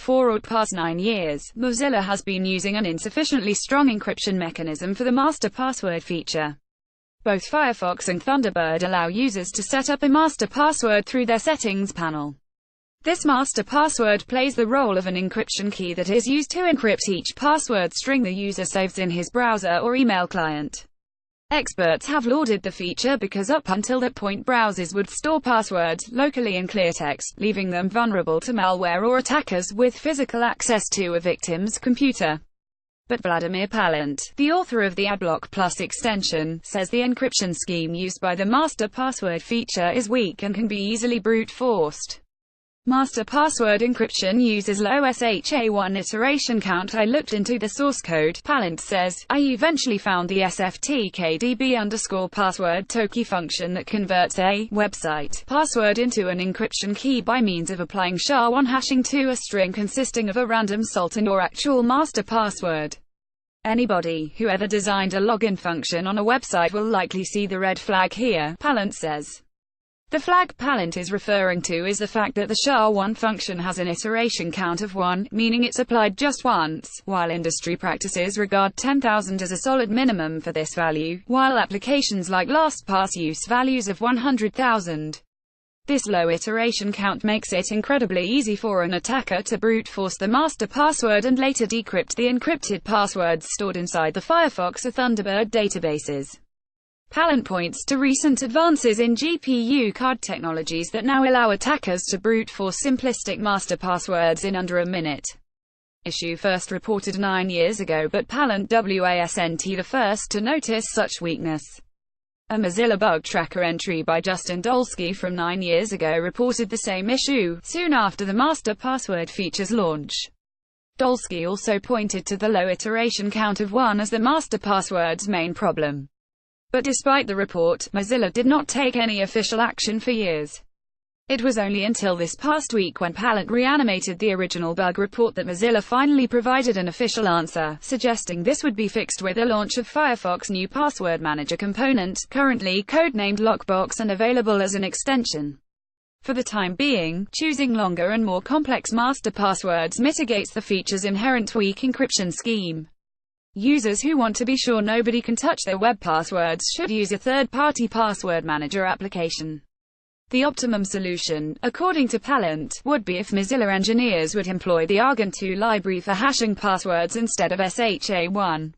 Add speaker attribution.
Speaker 1: For the past 9 years, Mozilla has been using an insufficiently strong encryption mechanism for the master password feature. Both Firefox and Thunderbird allow users to set up a master password through their settings panel. This master password plays the role of an encryption key that is used to encrypt each password string the user saves in his browser or email client. Experts have lauded the feature because up until that point browsers would store passwords locally in clear text, leaving them vulnerable to malware or attackers with physical access to a victim's computer. But Vladimir Palant, the author of the Adblock Plus extension, says the encryption scheme used by the master password feature is weak and can be easily brute-forced. Master password encryption uses low SHA-1 iteration count. I looked into the source code, Palant says. I eventually found the sftk_password token function that converts a website password into an encryption key by means of applying SHA-1 hashing to a string consisting of a random sultan or actual master password. Anybody who ever designed a login function on a website will likely see the red flag here, Palant says. The flag Palant is referring to is the fact that the SHA-1 function has an iteration count of 1, meaning it's applied just once, while industry practices regard 10,000 as a solid minimum for this value, while applications like LastPass use values of 100,000. This low iteration count makes it incredibly easy for an attacker to brute force the master password and later decrypt the encrypted passwords stored inside the Firefox or Thunderbird databases. Palant points to recent advances in GPU card technologies that now allow attackers to brute force simplistic master passwords in under a minute. Issue first reported 9 years ago, but Palant wasn't the first to notice such weakness. A Mozilla bug tracker entry by Justin Dolsky from 9 years ago reported the same issue, soon after the master password feature's launch. Dolsky also pointed to the low iteration count of 1 as the master password's main problem. But despite the report, Mozilla did not take any official action for years. It was only until this past week when Palant reanimated the original bug report that Mozilla finally provided an official answer, suggesting this would be fixed with the launch of Firefox's new password manager component, currently codenamed Lockbox and available as an extension. For the time being, choosing longer and more complex master passwords mitigates the feature's inherent weak encryption scheme. Users who want to be sure nobody can touch their web passwords should use a third-party password manager application. The optimum solution, according to Palant, would be if Mozilla engineers would employ the Argent 2 library for hashing passwords instead of SHA-1.